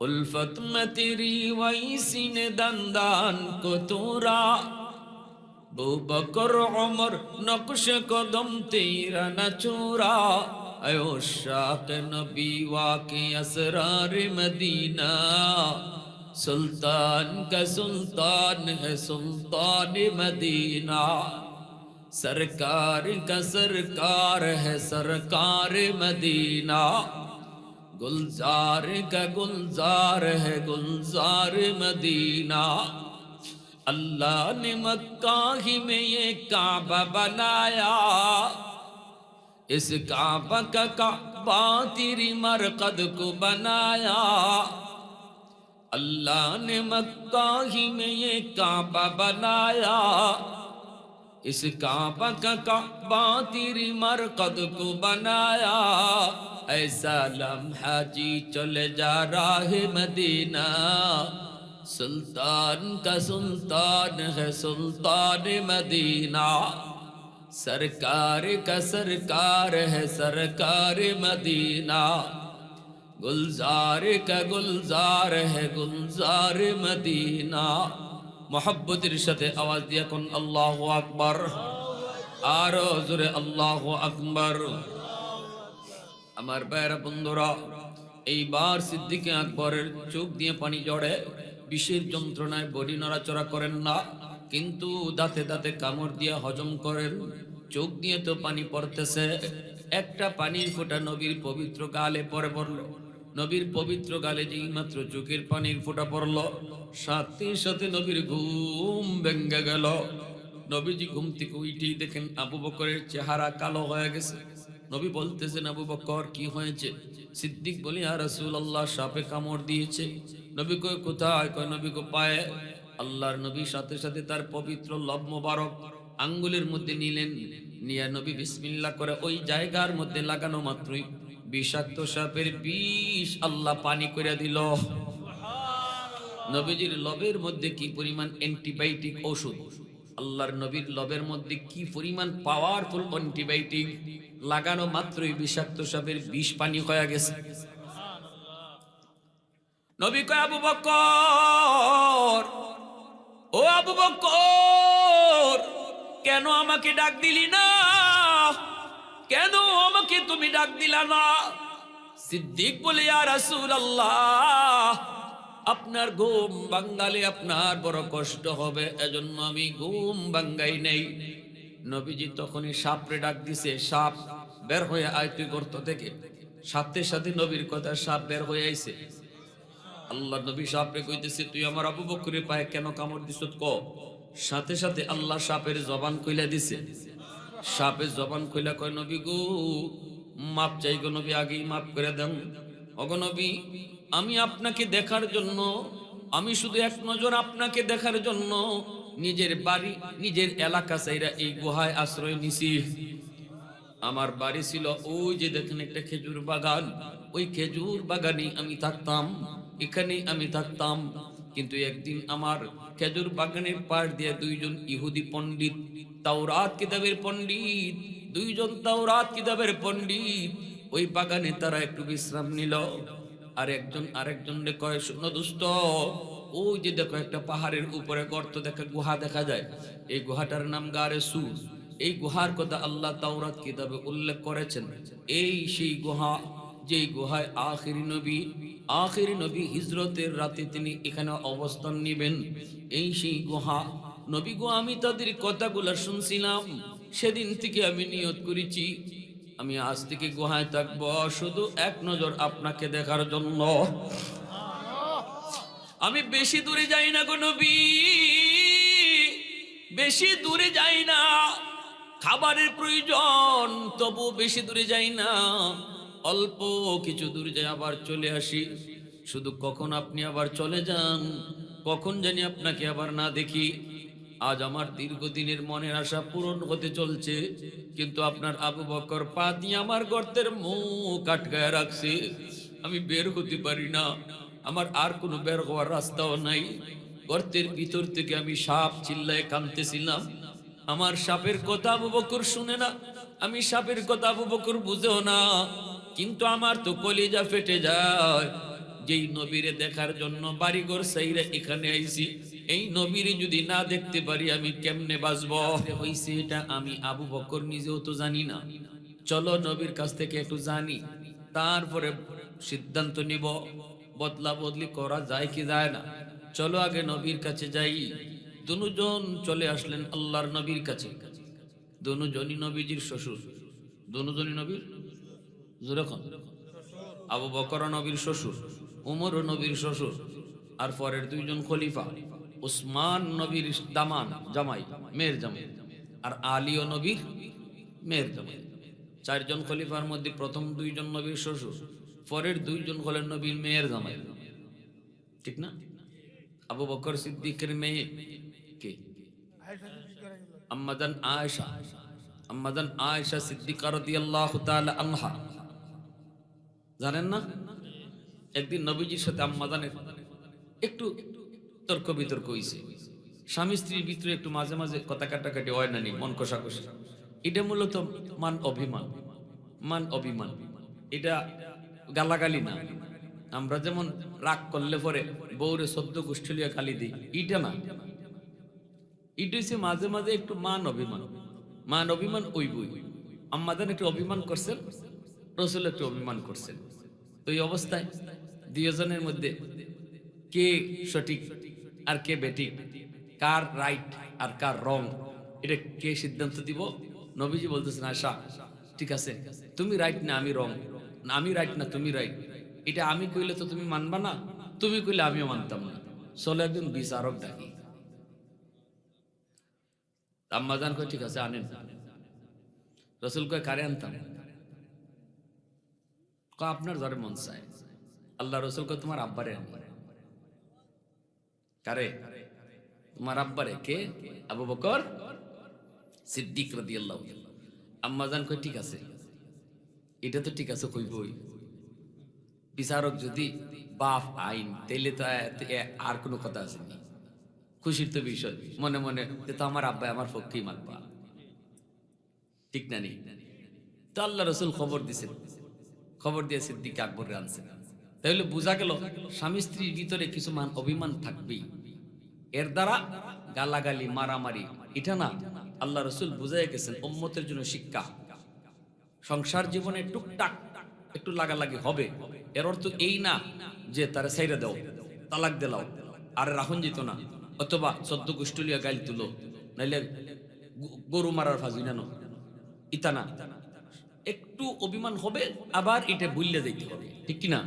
उल्फत में तेरी वही सीने दंदान को तोरा, बू बकर उमर नक्श कदम तेरा न चूरा। अयो शाक नबी वाके असरार मदीना, सुल्तान का सुल्तान है सुल्तान मदीना, सरकार का सरकार है सरकार मदीना, गुलजार का गुलजार है गुलजार मदीना। अल्लाह ने मक्का ही में ये काबा बनाया, इस काबा का काबा तेरी मरकद को बनाया। अल्लाह ने मक्का ही में ये काबा बनाया, इस काबा का काबा तेरी मरकद को बनाया। ऐसा लम्हा जी चले जा राह मदीना, सुल्तान का सुल्तान है सुल्तान मदीना, सरकार का सरकार है सरकार मदीना, गुलजार का गुलजार है गुलजार मदीना। मोहब्बतेर साथे आवाज दिया कोन अल्लाहु আকবার, आरो जोरे अल्लाहु আকবার। আমার ভাইরা বন্ধুরা, এইবার সিদ্দিকে আকবরের চোখ দিয়ে পানি ঝরে, বিষের যন্ত্রণায় বডি নড়াচড়া করেন না, কিন্তু দাঁতে দাঁতে কামড় দিয়ে হজম করেন। চোখ দিয়ে তো পানি পড়তেছে, একটা পানির ফোঁটা নবীর পবিত্র গালে পড়ে পড়ল। নবীর পবিত্র গালে যেই মাত্র চোখের পানির ফোঁটা পড়ল, সাথে সাথে নবীর ঘুম ভেঙে গেল। নবীজি ঘুম থেকে উঠেই দেখেন আবু বকরের চেহারা কালো হয়ে গেছে। নবী বলতেছেন, আবু বকর কি হয়েছে? সিদ্দিক বলি, ইয়া রাসূলুল্লাহ, সাপে কামড় দিয়েছে। নবী কয় কোথায়? কয় নবী কো পায়ে। আল্লাহর নবী সাথে সাথে তার পবিত্র লব মোবারক আঙ্গুলের মধ্যে নিলেন, নিয়ে নবী বিসমিল্লাহ করে ওই জায়গার মধ্যে লাগানো মাত্রই বিষাক্ত সাপের বিষ আল্লাহ পানি করে দিল। নবীজির লবের মধ্যে কি পরিমাণ অ্যান্টিবায়োটিক ওষুধ, আল্লাহর নবীর লবের মধ্যে কি পরিমাণ পাওয়ারফুল অ্যান্টিবায়োটিক, লাগানো মাত্রই বিষাক্ত সাপের বিষ পানি হয়ে গেছে। নবী কয় আবু বকর, ও আবু বকর, কেন আমাকে ডাক দিলি না? কেন আমাকে তুমি ডাক দিলা না? সিদ্দিক বলে ইয়া রাসূলুল্লাহ, আপনার ঘুম ভাঙালে আপনার বড় কষ্ট হবে, এজন্য আমি ঘুম ভাঙ্গাই নেই। নবীজি তখনই সাপরে ডাক দিছে, সাপ বের হয়ে আয় তুই গর্ত থেকে। সাথে সাথে নবীর কথা সাপ বের হয়ে আইছে। আল্লাহ নবী সাপরে কইতেছে, তুই আমার আবু বকরের পায়ে কেন কামড় দিছ ক? সাথে সাথে আল্লাহ সাপের জবান কইলা দিছে। সাপের জবান কইলা কয়, নবী গো মাপ চাই গো নবী, আগেই মাপ করে দেন। ওগো নবী, আমি আপনাকে দেখার জন্য, আমি শুধু এক নজর আপনাকে দেখার জন্য নিজের বাড়ি নিজের এলাকা চাইরা এই গুহায় আশ্রয় নিছি। আমার বাড়ি ছিল ওই যে দেখেন একটা খেজুর বাগান, ওই খেজুর বাগানে আমি থাকতাম, এখানেই আমি থাকতাম। কিন্তু একদিন আমার খেজুর বাগানের পাশ দিয়ে দুইজন ইহুদি পণ্ডিত, তাওরাত কিতাবের পণ্ডিত, দুইজন তাওরাত কিতাবের পণ্ডিত ওই বাগানে তারা একটু বিশ্রাম নিল। আর একজন আরেকজনকে কয়, শোনো দোস্ত, ওই যে দেখো একটা পাহাড়ের উপরে গর্ত দেখা, গুহা দেখা যায়, এই গুহাটার নাম গারে সুর। এই গুহার কথা আল্লাহ তাওরাত কিতাবে উল্লেখ করেছেন। এই সেই গুহা, যেই গুহায় আখিরি নবী হিজরতের রাতে তিনি এখানে অবস্থান নেবেন। এই সেই গুহা। নবী গো, আমি তাদের কথাগুলো শুনছিলাম, সেদিন থেকে আমি নিয়ত করেছি আমি আজ থেকে গুহায় থাকবো শুধু এক নজর আপনাকে দেখার জন্য। আমি বেশি দূরে যাই না গো নবী, বেশি দূরে যাই না। খাবারের প্রয়োজন, তবু বেশি দূরে যাই না, অল্প কিছু দূরে যাই আবার চলে আসি। শুধু কখন আপনি আবার চলে যান, কখন জানি আপনাকে আবার না দেখি। আজ আমার দীর্ঘদিনের মনের আশা পূরণ হতে চলছে, কিন্তু আপনার আবু বকর পা দিয়ে আমার গর্তের মুখ আটকায় রাখছে, আমি বের হতে পারি না। আমার আর কোনো বের হওয়ার রাস্তাও নাই। গর্তের ভিতর থেকে আমি সাপ চিল্লায় কাঁদতেছিলাম। আমার সাপের কথা আবু বকর শুনে না, আমি সাপের কথা আবু বকর বুঝেও না, কিন্তু আমার তো কলিজা ফেটে যায়। যেই নবীরে দেখার জন্য বাড়িঘর সাইরা এখানে আইছি, এই নবীরে যদি না দেখতে পারি আমি কেমনে বাঁচবো? হইছে এটা আমি আবু বকর নিজেও তো জানি না। চলো নবীর কাছ থেকে একটু জানি, তারপরে সিদ্ধান্ত নিব বদলা বদলি করা যায় কি যায় না। চলো আগে নবীর কাছে যাই। দুজন চলে আসলেন আল্লাহর নবীর কাছে। দুজনই নবীজির শ্বশুর, দুজনই নবীর যেরকম আবু বকর নবীর শ্বশুর, উমর নবীর শ্বশুর, আর পরের দুইজন খলিফা, উসমান নবীর দামান জামাই, মেয়ের জামাই, আর আলীও নবীর মেয়ের জামাই। চারজন খলিফার মধ্যে প্রথম দুইজন নবীর শ্বশুর, পরের দুইজন হলেন নবীর মেয়ের জামাই। ঠিক না? আবু বকর সিদ্দিকের মেয়ে কে? আম্মাজান আয়েশা। আম্মাজান আয়েশা সিদ্দিকা রাদিয়াল্লাহু তাআলা আনহা, জানেন না? একদিন নবীজির সাথে আম্মাজানের একটু তর্ক বিতর্ক হইছে। স্বামী স্ত্রীর ভিতরে একটু মাঝে মাঝে কথা কাটাকাটি হয় না, মন কষাকষি। এটা মূলত মান অভিমান। এটা গালাগালি না। আমরা যেমন রাগ করলে পরে বউরে সদ্য গোষ্ঠীলিয়া গালি দিই, এটা না। এটা হচ্ছে মাঝে মাঝে একটু মান অভিমান ওই বই। আম্মাজান একটু অভিমান করছেন, রাসূল একটু অভিমান করছেন। তো এই অবস্থায় দুইজনের মধ্যে কে সঠিক আর কে বেঠিক, কার রাইট আর কার রং, এটা কে সিদ্ধান্ত দিব? নবীজি বলতেছেন, আশা ঠিক আছে, তুমি রাইট না আমি রং, আমি রাইট না তুমি রাইট, এটা আমি কইলে তো তুমি মানবা না, তুমি কইলে আমিও মানতাম না, চলো একজন বিচারক ডাকি। আম্মাজান কয় ঠিক আছে আনেন। রাসূল কয় কারে আনতাম? কয় আপনার যারে মন চায়। আল্লাহ রাসূল কয় তোমার আব্বারে আন। কারে? তোমার আব্বারে। কে? আবু বকর সিদ্দিক রাদিয়াল্লাহু। আম্মাজান কই ঠিক আছে, এটা তো ঠিক আছে কইবই। বিচারক যদি বাপ আইন তাইলে তো আর কোনো কথা আসেনি, খুশির তো বিষয়। মনে মনে তো আমার আব্বা আমার পক্ষেই মানবা, ঠিক না নেই? তো আল্লাহ রসুল খবর দিছেন, খবর দিয়ে সিদ্দিক আকবর আনছেন। তাহলে বোঝা গেল স্বামী স্ত্রীর ভিতরে কিছু অভিমান থাকবেই, এর দ্বারা গালাগালি মারামারি এটা না। আল্লাহ রসুল বুঝাই গেছেন উম্মতের জন্য শিক্ষা। সংসার জীবনে টুকটাক একটু লাগালাগি হবে, এর অর্থ এই না যে তারা সাইরা দাও, তালাক দিলাও, আর রাখুন যেত না, অথবা সদ্য গোষ্ঠলিয়া গাইল তুলো, নাইলে গরু মারার ফাঁসি নানো, ইতা না। একটু অভিমান হবে, আবার এটা ভুললে যাইতে হবে, ঠিক কিনা?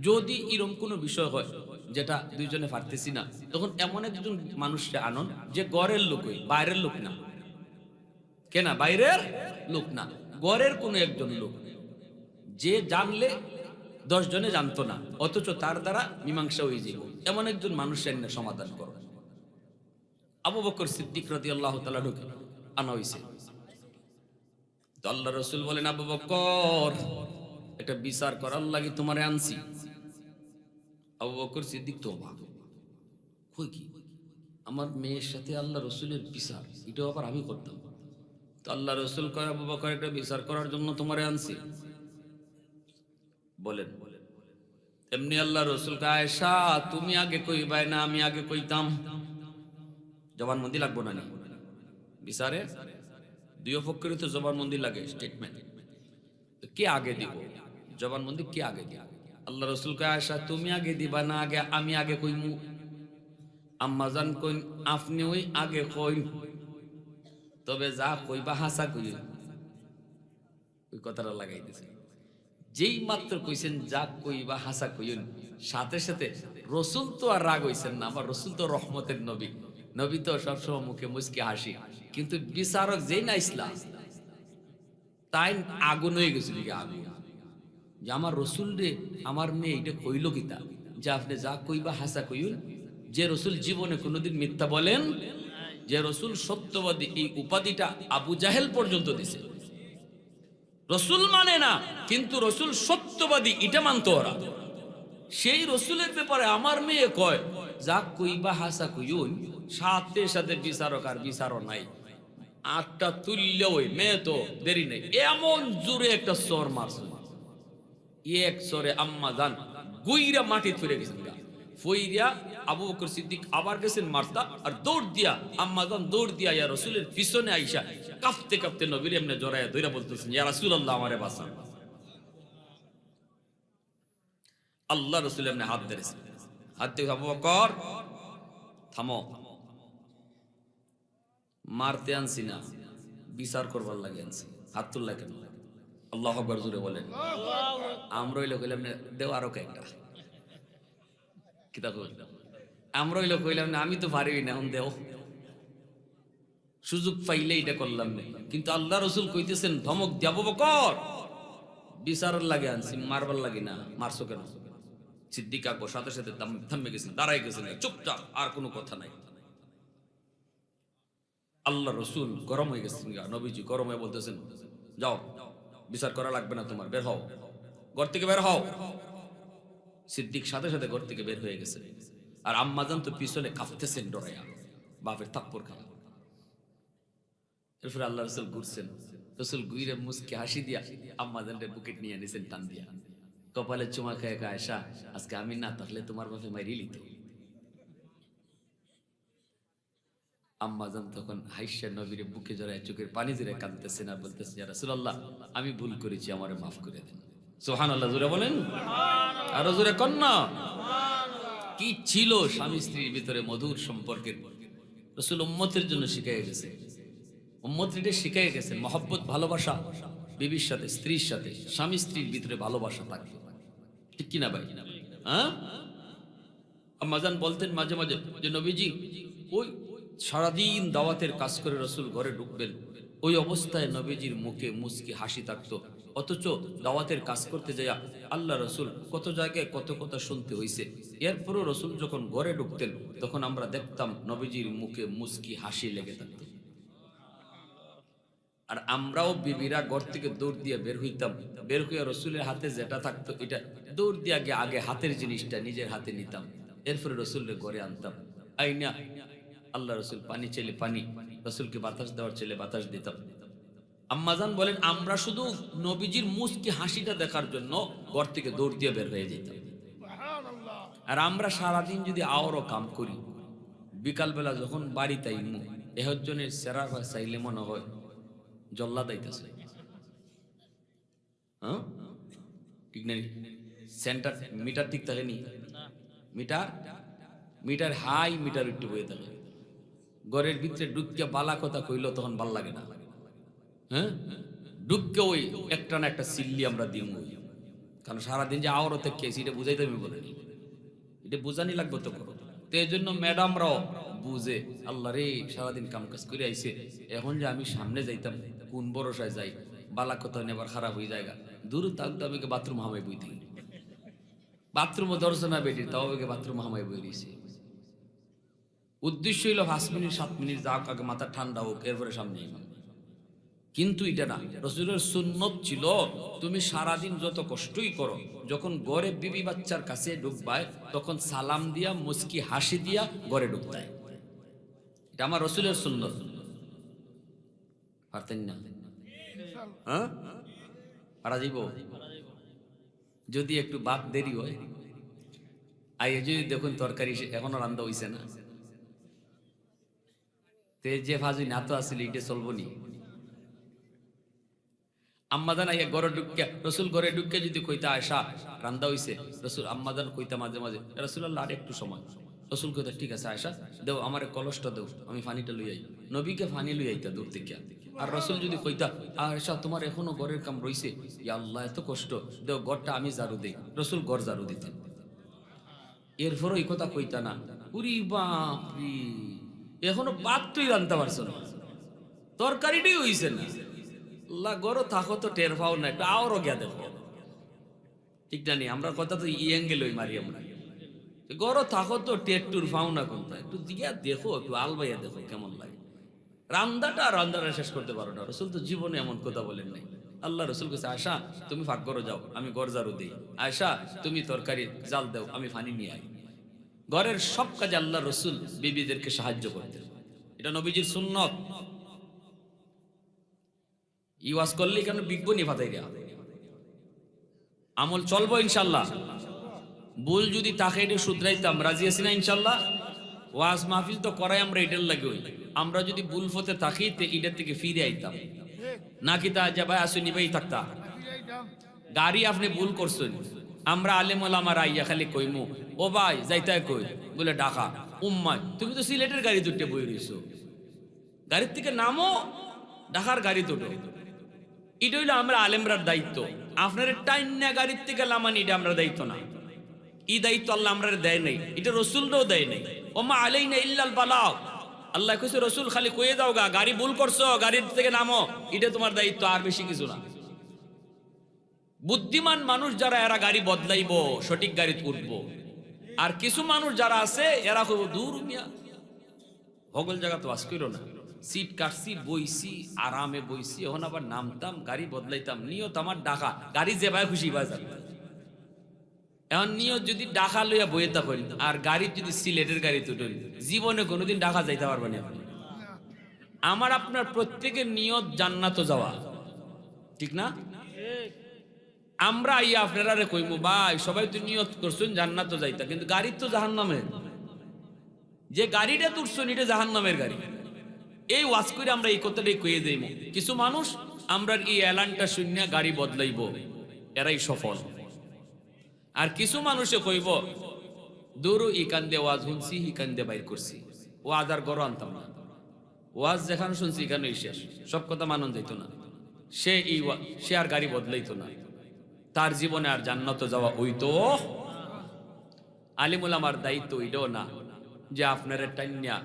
যদি এরকম কোনো বিষয় হয় যেটা দুইজনে পারতেছি না, তখন এমন একজন মানুষকে আনন যে ঘরের লোকই, বাইরের লোক না। কেনা বাইরের লোক না, ঘরের কোনো একজন লোক, যে জানলে 10 জনে জানতো না, অথচ তার দ্বারা মীমাংসা হয়ে যাবে, এমন একজন মানুষের সমাধান করো। আবু বকর সিদ্দিক রাদিয়াল্লাহু তাআলা ঢুকে আনা হইছে। তো আল্লাহ রসুল বলেন, আবু বকর, এটা বিচার করার লাগি তোমারে আনছি। আবু বকর সিদ্দিক তো অবাক, কই কি আমার মেয়ের সাথে আল্লাহ রসুলের বিচার, এটাও আবার আমি করতাম? তো আল্লাহ রসুল কয়, আবু বকর, এটা বিচার করার জন্য তোমারে আনছি। বলেন। এমনি আল্লাহ রসুল কয়, আয়েশা তুমি আগে কইবাই না আমি আগে কইতাম? জবানবন্দি লাগবো না নি বিচারে? দুই পক্ষেরই তো জবানবন্দি লাগে, স্টেটমেন্ট। কে আগে দিব জবানবন্দি, কে আগে দিব? আল্লাহ রসুল কয়, আয়েশা তুমি আগে দিবা না আগে আমি আগে কইমু? আম্মাজান কইন, আপনি ওই আগে কইন, তবে যা কইবা হাসা কই। ওই কথাটা লাগাই দিছে। যেই মাত্র কইছেন যা কইবা হাসা কইন, সাথে সাথে রসুল তো আর রাগ হইছেন না, আমার রসুল তো রহমতের নবী, নবী তো সবসময় মুখে মুচকি হাসি। কিন্তু বিচারক যেই না ইসলাম, তাই আগুন হয়ে গেছিল, আগুন, যে আমার রসুল রে আমার মেয়ে এটা কইল কিতা, যে আপনি যা কইবা হাসা কইন। যে রসুল জীবনে কোনোদিন মিথ্যা বলেন, যে রসুল সত্যবাদী, এই উপাধিটা আবু জাহেল পর্যন্ত দিছে। রসুল মানে না, কিন্তু রসুল সত্যবাদী এটা মানত ওরা। সেই রসুলের ব্যাপারে আমার মেয়ে কয় যা কইবা হাসা কইন, সাথে সাথে বিচারক আর বিচারও নাই, আটটা তুললে ওই মেয়ে তো দেরি নেই, এমন জোরে একটা চর মারছে, এক চরে আম্মা জান গুইরা মাটি ফিরে গেছেন। ফইরিয়া আবু বকর সিদ্দিক আবার গেছেন মারতা, আর দৌড় দিয়া আম্মা জান দৌড় দিয়া ইয়া রাসূলের পিছনে আইসা কাঁপতে কাঁপতে নবীর এমনি জড়ায়া ধইরা বলতেছেন, ইয়া রাসূলুল্লাহ আমারে বাঁচান। আল্লাহ রাসূল এমনি হাত ধরেছেন, হাত দিয়ে আবু বকর থামো, মারতে আনছি না, বিচার করবার লাগে আনছি, হাত তুললা কেন? আল্লাহু আকবার জোরে বলেন। আমরা হইলে কইলাম না দেও আরো কয়েকটা, কিতা কই? আমরা হইলে কইলাম না আমি তো পারিই না, দেও, সুযোগ পাইলে এটা করলাম না। কিন্তু আল্লাহ রসুল কইতেছেন ধমক দিয়া, আবু বকর বিচারের লাগে আনছি, মারবার লাগে না, মারছো কেন? সিদ্দিক আকবর সাথে সাথে থামে গেছেন, দাঁড়াই গেছেন, চুপচাপ, আর কোনো কথা নাই। আল্লাহ রসুল গরম হয়ে গেছেন, নবীজি গরম হয়ে বলতেছেন, যাও বিচার করা লাগবে না তোমার, বের হও, ঘর থেকে বের হও। সিদ্দিক সাথে সাথে ঘর থেকে বের হয়ে গেছে, আর আম্মাজান তো পিছনে কাঁপতেছেন ডরাইয়া, বাপের থাপ্পড় খাওয়া। এরপরে আল্লাহ রসুল ঘুরছেন, রসুল গুইরে মুসকে হাসি দিয়া আম্মাজানের বুকেট নিয়ে নিছেন টান দিয়া, কপালে চুমা খেয়ে, আয়েশা আজকে আমি না থাকলে তোমার বাপে মাইরি লিত। আম্মাজান তখন হাইসা নবীরে বুকে জড়ায় চোখের পানি জড়ায় কাঁদতেছেন আর বলতেছেন, ইয়া রাসূলুল্লাহ আমি ভুল করেছি, আমারে মাফ করে দেন। সুবহানাল্লাহ জোরে বলেন, আরো জোরে কন্যা। কি ছিল স্বামী স্ত্রীর ভিতরে মধুর সম্পর্কের, রাসূল উম্মতের জন্য শিখাই গেছে, উম্মতকে শিখাই গেছেন মহব্বত, ভালোবাসা, বিবির সাথে, স্ত্রীর সাথে, স্বামী স্ত্রীর ভিতরে ভালোবাসা থাকবে, ঠিক কিনা ভাই? হ্যাঁ, আম্মাজান বলতেন মাঝে মাঝে যে নবীজি ওই সারাদিন দাওয়াতের কাজ করে রসুল ঘরে ঢুকবেন, ওই অবস্থায় নবীজির মুখে মুচকি হাসি থাকতো, অথচ দাওয়াতের কাজ করতে যাইয়া আল্লাহ রসুল কত জায়গায় কত কথা শুনতে হইছে, এরপরও রসুল যখন ঘরে ঢুকতেন তখন আমরা দেখতাম নবীজির মুখে মুচকি হাসি লেগে থাকতো। আর আমরাও বিবিরা ঘর থেকে দৌড় দিয়ে বের হইতাম, বের হইয়া রসুলের হাতে যেটা থাকতো এটা দৌড় দিয়ে আগে আগে হাতের জিনিসটা নিজের হাতে নিতাম, এরপরে রসুলের ঘরে আনতাম। আইনা আল্লাহ রসুল পানি চাইলে পানি, রসুলকে বাতাস দেওয়ার চাইলে বাতাস দিতাম। আম্মাজান বলেন আমরা শুধু নবীজির মুস্কি হাসিটা দেখার জন্য ঘর থেকে দৌড় দিয়ে বের হয়ে যেতাম। আর আমরা সারাদিন যদি আওয়ারও কাম করি, বিকালবেলা যখন বাড়িতে আইমু এহজনের সেরা চাইলে মনে হয় জল্লা দাইতেছে। হ্যাঁ ঠিক নেই, সেন্টার মিটার ঠিক থাকে নি, মিটার হাই মিটার একটু হয়ে থাকে। ঘরের ভিতরে ডুবকে বালা কথা কইল তখন ভাল লাগে না। হ্যাঁ ডুবকে ওই একটা না একটা সিল্লি আমরা দিম, কারণ সারাদিন যে আওরতে খেয়েছি এটা বুঝাইতে আমি বলিনি, এটা বুঝানি লাগবে তো করো। তো এই জন্য ম্যাডামরাও বুঝে আল্লাহ রে সারাদিন কাম কাজ করে আইছে, এখন যে আমি সামনে যাইতাম কোন ভরসায় যাই, বালা কথা নেবার খারাপ হয়ে যায়, দূর থাকতো আমি বাথরুম হামাই বই দিই, বাথরুমও দর্শনা বেটি তাও বাথরুম হামাই বই দিয়েছি। উদ্দেশ্য হইল 5 মিনিট 7 মিনিট যাক আগে মাথা ঠান্ডা হোক, এরপরে সামনে। কিন্তু এটা না, রাসূলের সুন্নত ছিল তুমি সারাদিন যত কষ্টই করো, যখন ঘরে বিবি বাচ্চার কাছে ঢুকবায় তখন সালাম দিয়া মুস্কি হাসি দিয়া ঘরে ঢুকতায়। এটা আমার রাসূলের সুন্নত। পারতেন না? হ্যাঁ পারা যাইব যদি একটু বাদ দেরি হয়। আই যদি দেখুন তরকারি এখনো রান্না হইছে না, তে যে ভাজি না তো আসলে এটা চলবো নি। আম্মাদান আইয়া ঘরে ঢুকিয়া রসুল ঘরে ঢুকিয়া যদি কইতা আয়সা রান্দা হইছে, রসুল আম্মাদান কইতা মাঝে মাঝে রাসূলুল্লাহ আর একটু সময়, রসুল কইতা ঠিক আছে আয়সা দেও আমার কলসটা দেও আমি পানিটা লই আই, নবীকে পানি লই আইতা দূর থেকে। আর রসুল যদি কইতা আয়সা তোমার এখনো ঘরের কাম রইছে, ইয়া আল্লাহ এত কষ্ট দেও ঘরটা আমি ঝাড়ু দেই, রসুল ঘর ঝাড়ু দিতেন। এরপরও এই কথা কইতা না উরি বাপরি এখনো ভাত তুই রান্তা পারছো না, তরকারিটাই হইছে না, আল্লাহ গরো থাকো তো টের পাও না, একটু আওরও গিয়া দেখো। ঠিক জানি আমরা কথা তো ইয়েঙ্গেল ওই মারি, আমরা গরো থাকো তো টের টুর পাও না, কোনটা একটু দিয়া দেখো, একটু আলবাইয়া দেখো কেমন লাগে। রান্দাটা শেষ করতে পারো না, রসুল তো জীবনে এমন কথা বলেন নাই। আল্লাহ রসুল কাছে আয়সা তুমি ফাঁক ঘরে যাও আমি ঘর ঝাড়ু দিই, আয়সা তুমি তরকারি জাল দাও আমি পানি নিয়ে আই। ঘরের সব কাজে আল্লাহ রসুল বিবিদেরকে সাহায্য করতেন, এটা নবীজির সুন্নত। ইওয়াজ করলে কেন বিকবো নি ফাতাই দেয়া, আমল চলবো ইনশাল্লাহ। ভুল যদি তাকে এটা শুধরাইতাম রাজি আছি না ইনশাল্লাহ। ওয়াজ মাহফিল তো করাই আমরা এটার লাগে, আমরা যদি ভুল ফতে থাকি তে এটার থেকে ফিরে আইতাম নাকি তা যা ভাই আসুনি ভাই থাকতা গাড়ি আপনি ভুল করছেন, আমরা আলেম ওলামারা আইয়া খালি কইমু ও ভাই যাইতাই কই বলে ঢাকা উম্মাই তুমি তো সিলেটের গাড়ি দুটে বই রইছো, গাড়ির থেকে নামো ঢাকার গাড়ি দুটো। এটা হইলো আমরা আলেমরার দায়িত্ব, আপনার টাইম না গাড়ির থেকে লামানি এটা আমরা দায়িত্ব না। এই দায়িত্ব আল্লাহ আমরা দেয় নাই, এটা রসুলরাও দেয় নাই। ওমা আলাইনা ইল্লাল বালাগ, আল্লাহ কইছে রসুল খালি কয়ে দাও গা গাড়ি ভুল করছো গাড়ির থেকে নামো, এটা তোমার দায়িত্ব, আর বেশি কিছু না। বুদ্ধিমান মানুষ যারা এরা গাড়ি বদলাইবো, সঠিক গাড়িতে উঠবো। আর কিছু মানুষ যারা আছে এরা কইব দূর মিয়া হগল জায়গা তো আজ কইরো না, সিট কাটছি বইছি আরামে বইছি, এখন আবার নামতাম গাড়ি বদলাইতাম, নিয়ত আমার ঢাকা, গাড়ি যে ভাই খুশি বাজার। এখন নিয়ত যদি ঢাকা লইয়া বইয়ে থাকেন আর গাড়ি যদি সিলেটের গাড়ি তুলেন, জীবনে কোনোদিন ঢাকা যাইতে পারবেন আপনি। আমার আপনার প্রত্যেকের নিয়ত জান্নাত যাওয়া, ঠিক না? আমরা আইয়া আপনারা রে কইমু ভাই সবাই তো নিয়ত করছেন জান্নাত যাইতা, কিন্তু গাড়ি তো জাহান্নামের, যে গাড়িটা তুলছেন এটা জাহান্নামের গাড়ি। এই ওয়াজ করে আমরা এই কথাটাই কয়ে যাইমু। কিছু মানুষ আমরা এই এলানটা শূন্য গাড়ি বদলাইব, এরাই সফল। আর কিছু মানুষে কইব দূর ই কান্দে ওয়াজ শুনছি ই কান্দে বাইর করছি, ওয়াজ আর গড় আনতাম না, ওয়াজ যেখানে শুনছি এখানেই শেষ, সব কথা মানন যাইতো না, সে আর গাড়ি বদলাইতো না, তার জীবনে আর জান্নাতে যাওয়া হইতো। আলিমুল আমার দায়িত্ব এটাও না যে আপনার টাইনিয়া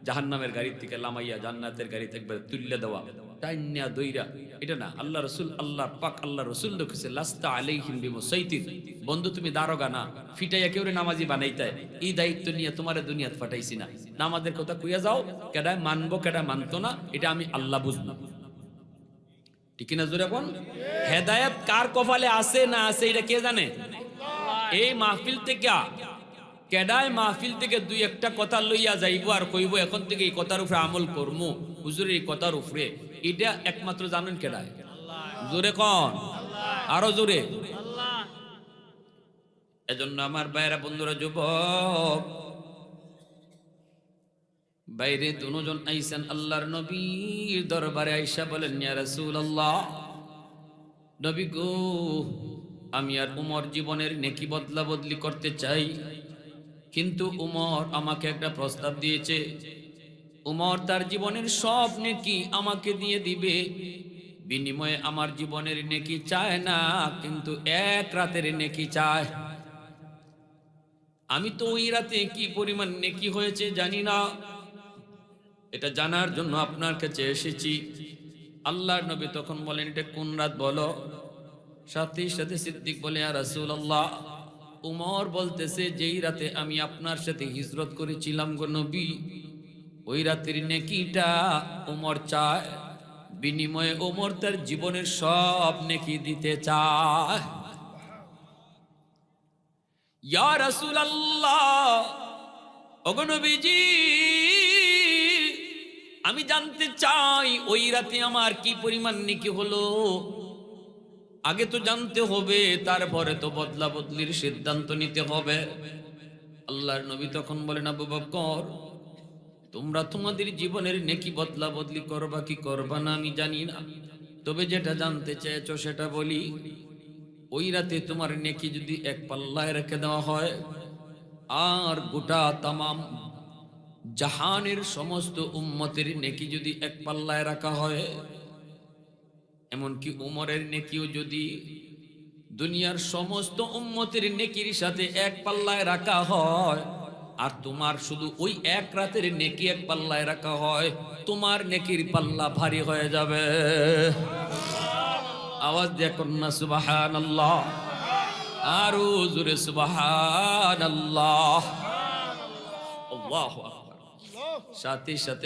জাহান্নামের গাড়ি থেকে লামাইয়া জান্নাতের গাড়ি থেকে তুললে দেওয়া টাইনিয়া দইরা, এটা না। আল্লাহ রসুল আল্লাহ পাক আল্লাহ রসুল দেখেছে লাস্তা আলাইহিম বিমুসাইতির, বন্ধু তুমি দারোগা না, ফিটাইয়া কেউ নামাজি বানাইতে, এই দায়িত্ব নিয়ে তোমার দুনিয়াত ফাটাইছি না। নামাজের কথা কইয়া যাও, কেডায় মানবো কেডায় মানতো না এটা আমি আল্লাহ বুঝবো। ঠিক কিনা জোরে কোন? হেদায়েত কার কপালে আছে না আছে এটা কে জানে? এই মাহফিল থেকে কেডায় মাহফিল থেকে দুই একটা কথা লইয়া যাইব আর কইব এখন থেকে এই কথার উপরে আমল করমু, হুজুরের এই কথার উপরে, এটা একমাত্র জানেন কেডায়? জোরে কোন? আরো জোরে। এজন্য আমার ভাইরা বন্ধুরা, যুবক বাইরে দুজন আইসেন আল্লাহর নবীর দরবারে, আইসা বলেন, ইয়া রাসূলুল্লাহ, নবী গো, আমি আর উমর জীবনের নেকি বদলা বদলি করতে চাই, কিন্তু উমর আমাকে একটা প্রস্তাব দিয়েছে। উমর তার জীবনের সব নেকি আমাকে দিয়ে দিবে, বিনিময়ে আমার জীবনের নেকি চায় না, কিন্তু এক রাতের নেকি চায়। আমি তো ওই রাতে কি পরিমাণ নেকি হয়েছে জানি না, এটা জানার জন্য আপনার কাছে এসেছি। আল্লাহর নবী তখন বলেন, এটা কোন রাত বলো? সাথে সাথে সিদ্দিক বলে, ইয়া রাসূলুল্লাহ, উমর বলতেছে যেই রাতে আমি আপনার সাথে হিজরত করেছিলাম গো নবী, ওই রাতের নেকিটা উমর চায়, বিনিময়ে উমর তার জীবনের সব নেকি দিতে চায়। ইয়া রাসূলুল্লাহ, ওগো নবীজি, আমি জানতে চাই ওই রাতে আমার কি পরিমাণ নেকি হলো, আগে তো জানতে হবে, তারপরে তো বদলা বদলির সিদ্ধান্ত নিতে হবে। আল্লাহর নবী তখন বলেন, আবু বকর, তোমরা তোমাদের জীবনের নেকি বদলা বদলি করবা কি করবা না আমি জানি না, তবে যেটা জানতে চেয়েছো সেটা বলি, ওই রাতে তোমার নেকি যদি এক পাল্লায় রেখে দেওয়া হয়, আর গোটা তামাম জাহানের সমস্ত উম্মতের নেকি যদি এক পাল্লায় রাখা হয়, এমনকি উমরের নেকিও যদি দুনিয়ার সমস্ত উম্মতের নেকির সাথে এক পাল্লায় রাখা হয়, আর তোমার শুধু ওই এক রাতের নেকি এক পাল্লায় রাখা হয়, তোমার নেকির পাল্লা ভারী হয়ে যাবে। আওয়াজ দিয়ে কন্যা সুবহানাল্লাহ, আরো জোরে সুবহানাল্লাহ। আল্লাহু আকবার। সাথে সাথে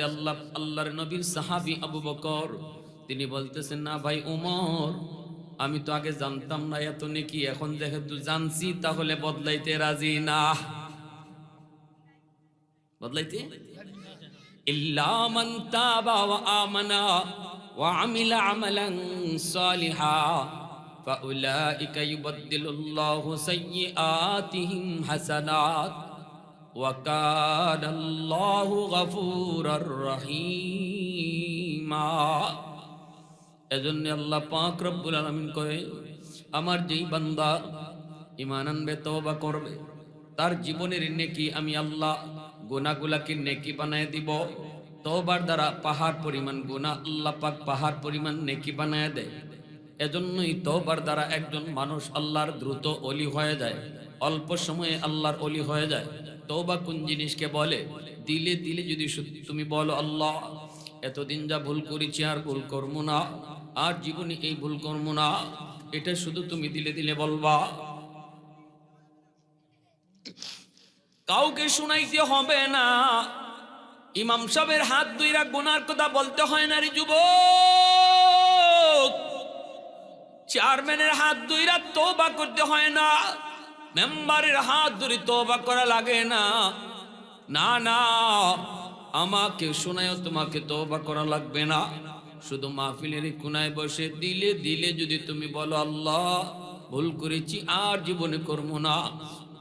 আল্লাহর নবীর সাহাবী আবু বকর তিনি বলতেছেন, না ভাই উমর, আমি তো আগে জানতাম না এত নেকি, এখন যেহেতু জানছি তাহলে বদলাইতে রাজি না। বদলাইতে ইল্লা মান তাবা ওয়া আমানা ওয়া আমিলা আমালান সালিহা ফাউলাইকা ইউবাদদিলুল্লাহু সাইয়্যাতিহিম হাসানাত ওয়া কানাল্লাহু গফুরার রহিমা। এজন্য আল্লাহ পাক রব্বুল আলামিন কয়, আমার যেই বান্দা ঈমান আনবে, তওবা করবে, তার জীবনের নেকি আমি আল্লাহ গুনাহগুলোকে নেকি বানায় দিব। তওবার দ্বারা পাহাড় পরিমাণ গুনাহ আল্লাহ পাক পাহাড় পরিমাণ নেকি বানায় দেয়। এজন্যই তওবার দ্বারা একজন মানুষ আল্লাহর দ্রুত ওলি হয়ে যায়, অল্প সময়ে আল্লাহর ওলি হয়ে যায়। তওবা কোন জিনিসকে বলে? দিলে দিলে যদি তুমি বলো, আল্লাহ এতদিন যা ভুল করেছি আর ভুল করবো না, আর জীবনে এই ভুল করবো না, এটা শুধু তুমি দিলে দিলে বলবা, কাউকে শুনাইতে হবে না। ইমাম সাহেবের হাত ধইরা গুনার কথা বলতে হয় না রে যুবক, চেয়ারম্যানের হাত ধইরা তওবা করতে হয় না, মেম্বারের হাত ধরে তওবা করা লাগে না। না না, আমাকে শোনায়ও তোমাকে তওবা করা লাগবে না। শুধু মাহফিলের কোনায় বসে দিলে দিলে যদি তুমি বলো, আল্লাহ ভুল করেছি আর জীবনে করবো না।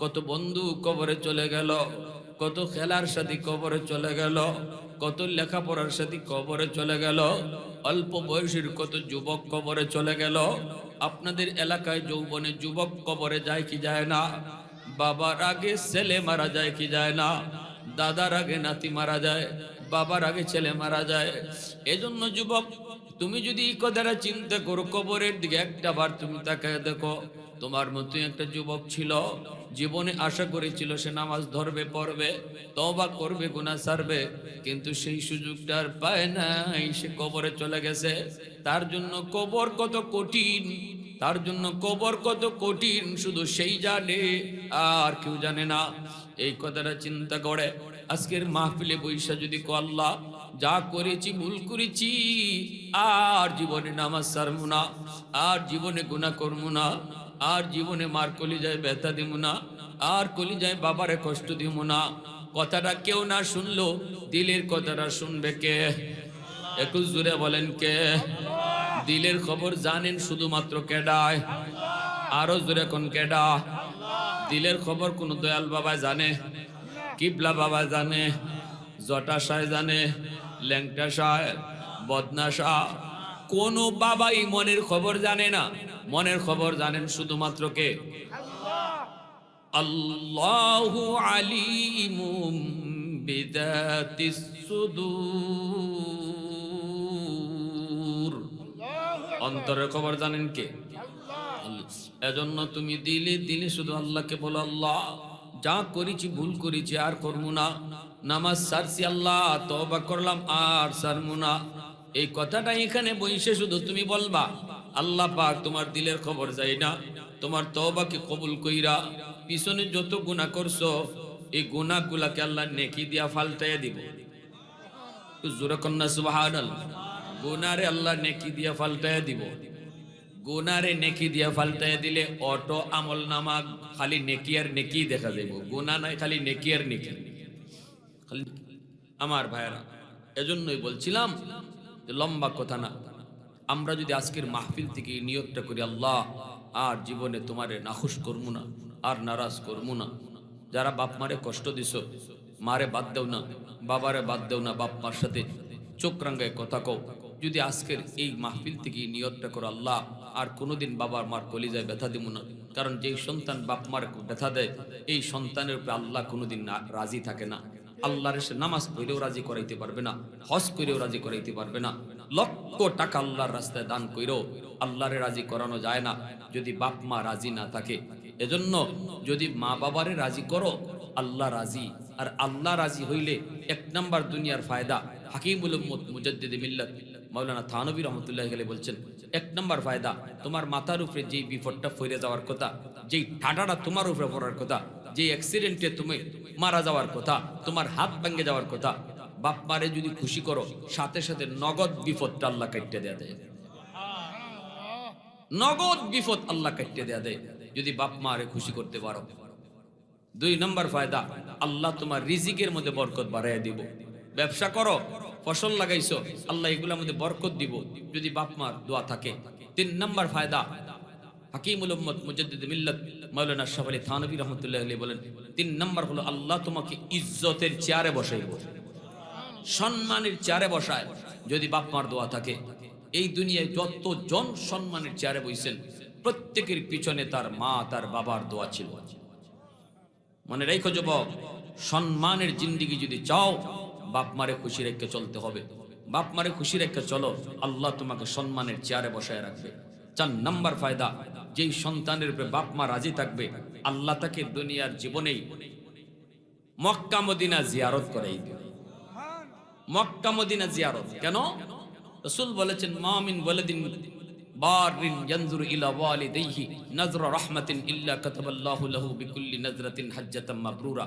কত বন্ধু কবরে চলে গেল, কত খেলার সাথী কবরে চলে গেল, কত লেখাপড়ার সাথী কবরে চলে গেল, অল্প বয়সের কত যুবক কবরে চলে গেল। আপনাদের এলাকায় যৌবনে যুবক কবরে যায় কি যায় না? বাবার আগে ছেলে মারা যায় কি যায় না? দাদার আগে নাতি মারা যায়, বাবার আগে ছেলে মারা যায়। এজন্য যুবক, তুমি যদি এই কথাটা চিন্তা করো, কবরের দিকে একটা বার তুমি তাকায় দেখো, তোমার মতো একটা যুবক ছিল, জীবনে আশা করেছিল সে নামাজ ধরবে, পড়বে, তওবা করবে, গুনাহ ছাড়বে, কিন্তু সেই সুযোগটা আর পায় নাই। সে কবরে চলে গেছে। তার জন্য কবর কত কঠিন, তার জন্য কবর কত কঠিন শুধু সেই জানে, আর কেউ জানে না। এই কথাটা চিন্তা করে আজকের মাহফিলে বৈশা যদি কো আল্লাহ যা করেছি ভুল করেছি, আর জীবনে নামাজ ছাড়বো না, আর জীবনে গুনাহ করবো না, আর জীবনে মার কলিজায় ব্যথা দিব না, আর কলিজায় বাবারে কষ্ট দিব না। কথাটা কেউ না শুনলো, দিলের কথাটা শুনবে কে? একটু জোরে বলেন কে? দিলের খবর জানেন শুধুমাত্র কেডায়? আরো জোরে কোন কেডা? দিলের খবর কোন দয়াল বাবা জানে? কিবলা বাবা জানে? জটা শাহ জানে? ল্যাংটা শাহ, বদনা শাহ, কোন বাবাই মনের খবর জানে না। মনের খবর জানেন শুধুমাত্র কে? আল্লাহু আলিমুম বিদাতিস সুদূর। অন্তরের খবর জানেন কে? এজন্য তুমি দিলে দিলে শুধু আল্লাহকে বলো, আল্লাহ যা করেছি ভুল করেছি আর করবো না, নামাজ ছাড়ছি আল্লাহ, তওবা করলাম আর ছাড়বো না। এই কথাটা এখানে বসে শুধু তুমি বলবা, আল্লাহ পাক তোমার দিলের খবর যায় না, তোমার তওবাকে কবুল কইরা পিছনে যত গুনাহ করছো এই গুনাহগুলাকে আল্লাহ নেকি দিয়া ফালটাইয়া দিব। জোরে কন্যা সুবহানাল্লাহ। গুনারে আল্লাহ নেকি দিয়া ফালটাইয়া দিব। গুনারে নেকি দিয়া ফালটাইয়া দিলে অটো আমল নামা খালি নেকি আর নেকি দেখা যাইব, গুনাহ নাই, খালি নেকি আর নেকি। খালি আমার ভাইরা, এজন্যই বলছিলাম যে লম্বা কথা না, আমরা যদি আজকের মাহফিল থেকে নিয়তটা করি, আল্লাহ আর জীবনে তোমারে নাখুশ করবো না, আর নারাজ করবো না। যারা বাপ মারে কষ্ট দিছ, মারে বাদ দেও না, বাবারে বাদ দেও না, বাপ মার সাথে চোখ রাঙ্গায় কথা কও। যদি আজকের এই মাহফিল থেকে নিয়তটা করো, আল্লাহ আর কোনোদিন বাবার মার কলিজায় ব্যথা দিব না। কারণ যেই সন্তান বাপ মার ব্যথা দেয়, এই সন্তানের উপরে আল্লাহ কোনোদিন রাজি থাকে না। আল্লাহর সে নামাজ পড়েও রাজি করাইতে পারবে না, হজ করেও রাজি করাইতে পারবে না, লক্ষ টাকা আল্লাহর রাস্তায় দান কইরো আল্লাহরে রাজি করানো যায় না যদি বাপ মা রাজি না থাকে। এজন্য যদি মা বাবারে রাজি করো, আল্লাহ রাজি। আর আল্লাহ রাজি হইলে এক নাম্বার দুনিয়ার ফায়দা। হাকিমুল উম্মত মুজাদ্দিদে মিল্লাত মাওলানা থানভী রহমতুল্লাহ আলাইহি বলছেন, এক নাম্বার ফায়দা, তোমার মাথার উপরে যেই বিপদটা ফিরে যাওয়ার কথা, যেই ঠাডাটা তোমার উপরে পড়ার কথা, যে অ্যাক্সিডেন্টে তুমি মারা যাওয়ার কথা, তোমার হাত ভেঙে যাওয়ার কথা, বাপ মারে যদি খুশি করো, সাথে সাথে নগদ বিপদটা আল্লাহ কাটতে দেয়া দেয়। নগদ বিপদ আল্লাহ কাটতে দেয়া দেয় যদি বাপ মারে খুশি করতে পারো। দুই নম্বর ফায়দা, আল্লাহ তোমার রিজিকের মধ্যে বরকত বাড়াইয়া দিব। ব্যবসা করো, ফসল লাগাইছো, আল্লাহ এগুলোর মধ্যে বরকত দিব যদি বাপ মার দোয়া থাকে। তিন নম্বর ফায়দা, হাকিমুল উম্মত মুজাদ্দিদ মিল্লাত মাওলানা শাহ আলী থানভী রহমতুল্লাহ আলাইহি বলেন, তিন নম্বর হলো আল্লাহ তোমাকে ইজ্জতের চেয়ারে বসাইব, সম্মানের চেয়ারে বসায় যদি বাপ মার দোয়া থাকে। এই দুনিয়ায় যত জন সম্মানের চেয়ারে বইছেন, প্রত্যেকের পিছনে তার মা তার বাবার দোয়া ছিল। মনে রেখো যুবক, সম্মানের জিন্দেগি যদি চাও, বাপ মারে খুশি রেখে চলতে হবে। বাপ মারে খুশি রেখে চলো, আল্লাহ তোমাকে সম্মানের চেয়ারে বসায় রাখবে। 4 নাম্বার ফায়দা, যেই সন্তানের উপরে বাপ মা রাজি থাকবে, আল্লাহ তাকে দুনিয়ার জীবনেই মক্কা মদিনা জিয়ারত করাই দিবে। মক্কা মদিনা জিয়ারত কেন? রাসূল বলেছেন, মা মিন ওয়ালাদিন বারিন ইয়ানজুরু ইলা ওয়ালিদাইহি নাজরা রাহমাতিন ইল্লা কাতাবাল্লাহু লাহু বিকুল্লি নাজরাতিন হাজ্জাতাম মাবরুরা।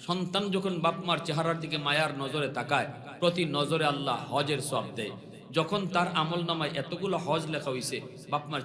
সন্তান যখন বাপ মার চেহারার দিকে মায়ার নজরে তাকায়, প্রতি নজরে আল্লাহ হজের সওয়াব দেয়। যখন তার আমলনামায় এতগুলো হজ লেখা হইছে, বাপ মার